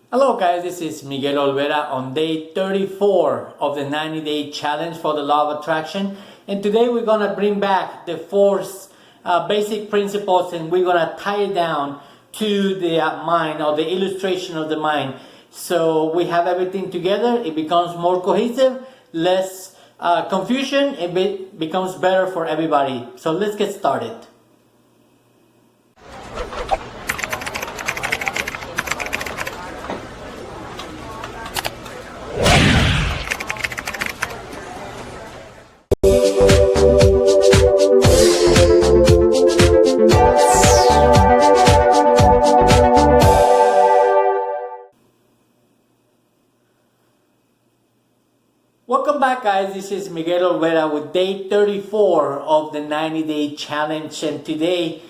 Hello guys, this is Miguel Olvera on day 34 of the 90-day challenge for the law of attraction. And today we're going to bring back the four basic principles, and we're going to tie it down to the mind, or the illustration of the mind. So we have everything together, it becomes more cohesive, less confusion, it becomes better for everybody. So let's get started. Welcome back guys, this is Miguel Olvera with day 34 of the 90-day challenge, and today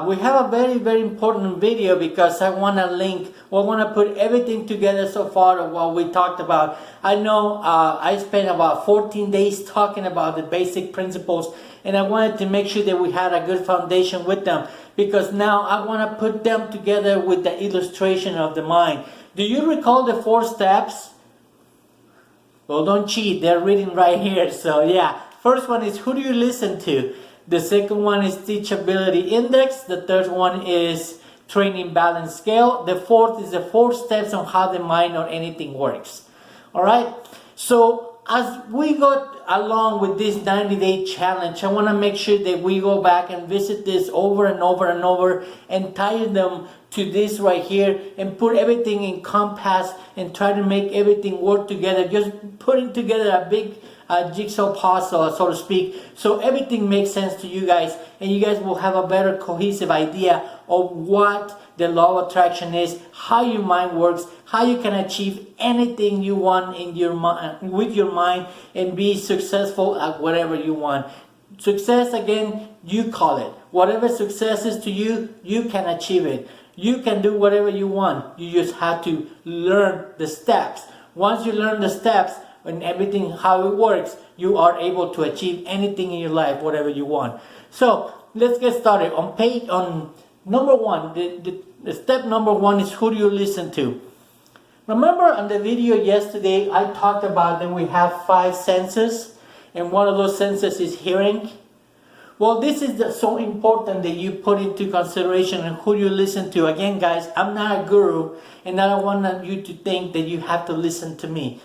we have a very important video because I want to put everything together so far of what we talked about. I know I spent about 14 days talking about the basic principles, and I wanted to make sure that we had a good foundation with them, because now I want to put them together with the illustration of the mind. Do you recall the 4 steps? Well, don't cheat, they're reading right here. So yeah, first one is, who do you listen to? The second one is teachability index. The third one is training balance scale. The fourth is the 4 steps on how the mind or anything works. All right, so as we go along with this 90-day challenge, I want to make sure that we go back and visit this over and over and tie them to this right here, and put everything in compass and try to make everything work together, just putting together a big jigsaw puzzle, so to speak, so everything makes sense to you guys, and you guys will have a better cohesive idea of what the law of attraction is, how your mind works, how you can achieve anything you want in your mind, with your mind, and be successful at whatever you want. Success, again, you call it. Whatever success is to you, you can achieve it. You can do whatever you want. You just have to learn the steps. Once you learn the steps and everything, how it works, you are able to achieve anything in your life, whatever you want. So let's get started. On number 1, the step number 1 is, who do you listen to? Remember on the video yesterday, I talked about that we have 5 senses, and one of those senses is hearing. Well, this is so important that you put into consideration and who you listen to. Again, guys, I'm not a guru, and I don't want you to think that you have to listen to me.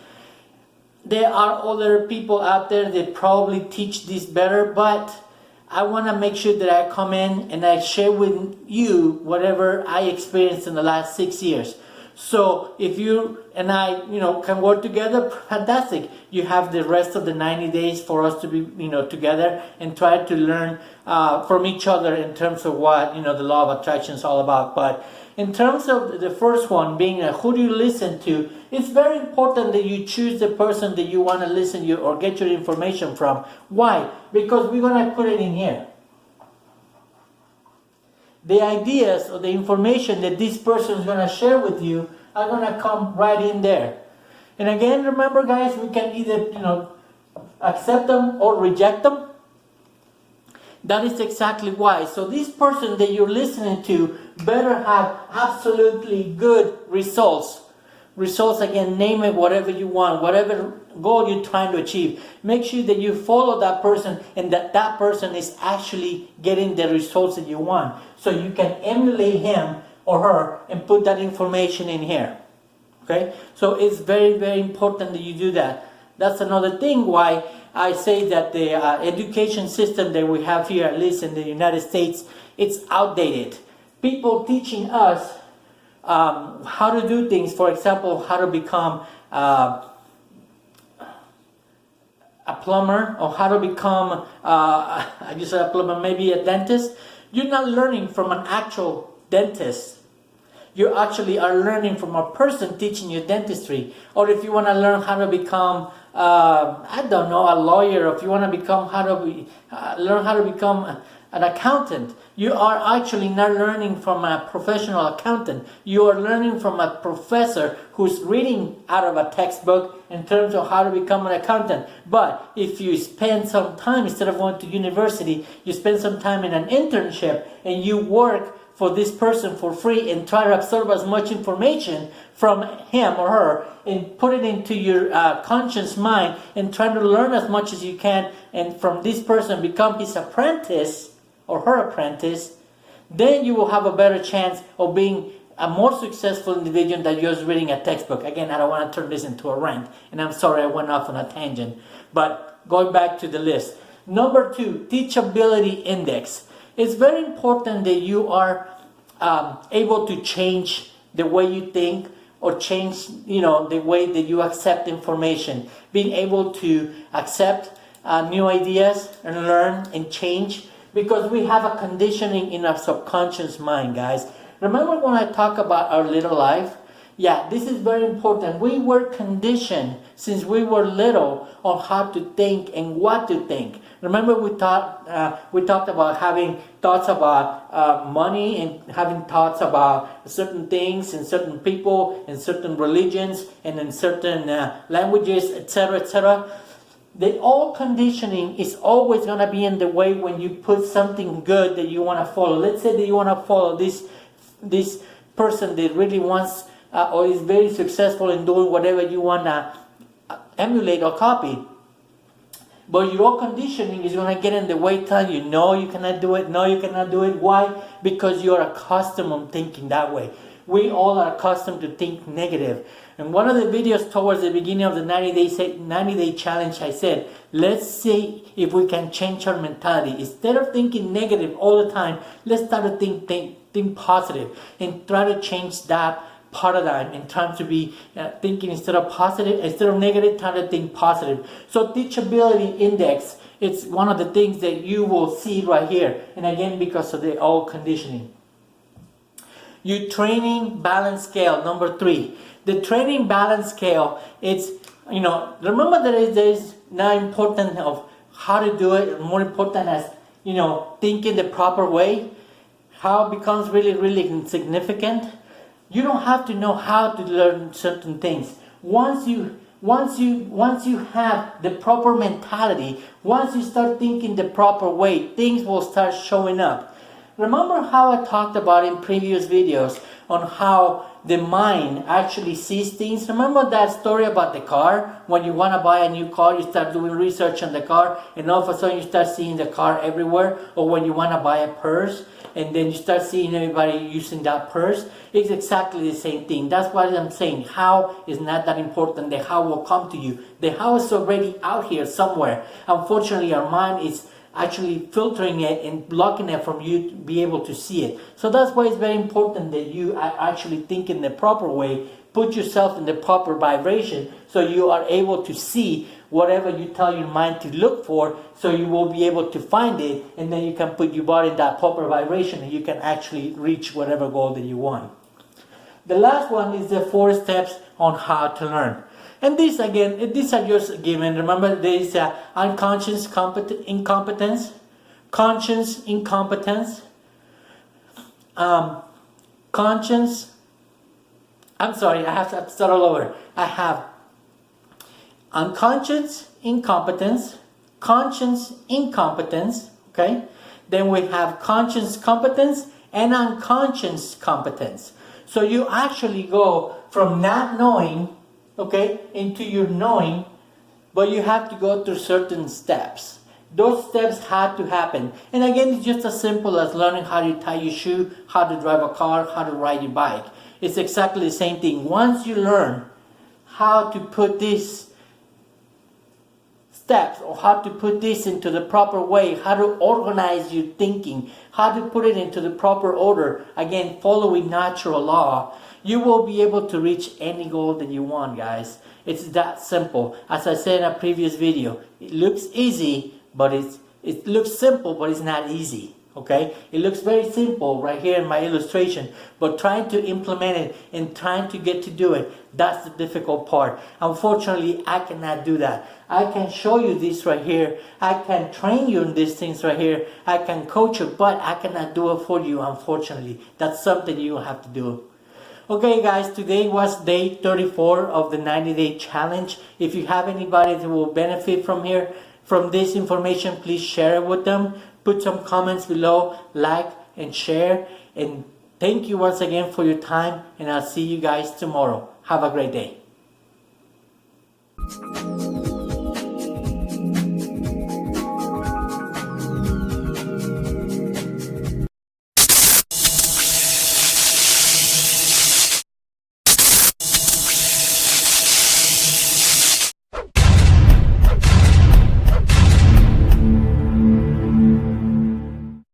There are other people out there that probably teach this better, but I want to make sure that I come in and I share with you whatever I experienced in the last 6 years. So if you and I, can work together, fantastic. You have the rest of the 90 days for us to be, together and try to learn from each other in terms of what, the law of attraction is all about. But in terms of the first one being who do you listen to, it's very important that you choose the person that you want to listen to or get your information from. Why? Because we're going to put it in here. The ideas or the information that this person is going to share with you are going to come right in there. And again, remember guys, we can either accept them or reject them. That is exactly why. So this person that you're listening to better have absolutely good results. Results, again, name it whatever you want, whatever goal you're trying to achieve. Make sure that you follow that person and that person is actually getting the results that you want. So you can emulate him or her and put that information in here. Okay? So it's very important that you do that. That's another thing why I say that the education system that we have here, at least in the United States, it's outdated. People teaching us how to do things, for example, how to become a plumber, or how to become, I just said a plumber, maybe a dentist. You're not learning from an actual dentist. You actually are learning from a person teaching you dentistry. Or if you want to learn how to become, a lawyer, or if you want to become learn how to become an accountant, you are actually not learning from a professional accountant. You are learning from a professor who's reading out of a textbook in terms of how to become an accountant. But if you spend some time, instead of going to university, you spend some time in an internship and you work for this person for free and try to absorb as much information from him or her and put it into your conscious mind and try to learn as much as you can, and from this person become his apprentice or her apprentice, then you will have a better chance of being a more successful individual than just reading a textbook. Again, I don't want to turn this into a rant, and I'm sorry I went off on a tangent, but going back to the list. Number 2, teachability index. It's very important that you are able to change the way you think or change, the way that you accept information. Being able to accept new ideas and learn and change, because we have a conditioning in our subconscious mind, guys. Remember when I talk about our little life? Yeah, this is very important. We were conditioned since we were little on how to think and what to think. Remember we talked about having thoughts about money and having thoughts about certain things and certain people and certain religions and in certain languages, etc., etc. The all conditioning is always going to be in the way when you put something good that you want to follow. Let's say that you want to follow this person that really wants or is very successful in doing whatever you want to emulate or copy. But your conditioning is going to get in the way, telling you, no, you cannot do it, no, you cannot do it. Why? Because you're accustomed to thinking that way. We all are accustomed to think negative. And one of the videos towards the beginning of the 90-day challenge, I said, let's see if we can change our mentality. Instead of thinking negative all the time, let's start to think positive and try to change that paradigm and trying to be thinking instead of negative, trying to think positive. So teachability index, it's one of the things that you will see right here. And again, because of the old conditioning. Your training balance scale, number 3. The training balance scale, it's, remember there is not important of how to do it, more important as, thinking the proper way. How it becomes really, really insignificant. You don't have to know how to learn certain things. Once you have the proper mentality, once you start thinking the proper way, things will start showing up. Remember how I talked about in previous videos on how the mind actually sees things? Remember that story about the car? When you want to buy a new car, you start doing research on the car, and all of a sudden you start seeing the car everywhere. Or when you want to buy a purse, and then you start seeing everybody using that purse. It's exactly the same thing. That's what I'm saying. How is not that important. The how will come to you. The how is already out here somewhere. Unfortunately, our mind is actually filtering it and blocking it from you to be able to see it. So that's why it's very important that you are actually think in the proper way, put yourself in the proper vibration, so you are able to see whatever you tell your mind to look for, so you will be able to find it, and then you can put your body in that proper vibration and you can actually reach whatever goal that you want. The last one is the 4 steps on how to learn. And these again, these are just given. Remember, there is unconscious incompetence, conscious incompetence, I'm sorry, I have to start all over. I have unconscious incompetence, conscious incompetence, okay? Then we have conscious competence and unconscious competence. So you actually go from not knowing, okay, into your knowing, but you have to go through certain steps. Those steps had to happen. And again, it's just as simple as learning how to tie your shoe, how to drive a car, how to ride your bike. It's exactly the same thing. Once you learn how to put these steps or how to put this into the proper way, how to organize your thinking, how to put it into the proper order, again, following natural law, you will be able to reach any goal that you want, guys. It's that simple. As I said in a previous video, it looks easy, but it looks simple, but it's not easy. Okay, it looks very simple right here in my illustration, but trying to implement it and trying to get to do it, that's the difficult part. Unfortunately, I cannot do that. I can show you this right here. I can train you in these things right here. I can coach you, but I cannot do it for you, unfortunately. That's something you have to do. Okay guys, today was day 34 of the 90-day challenge. If you have anybody that will benefit from this information, please share it with them. Put some comments below, like and share. And thank you once again for your time, and I'll see you guys tomorrow. Have a great day.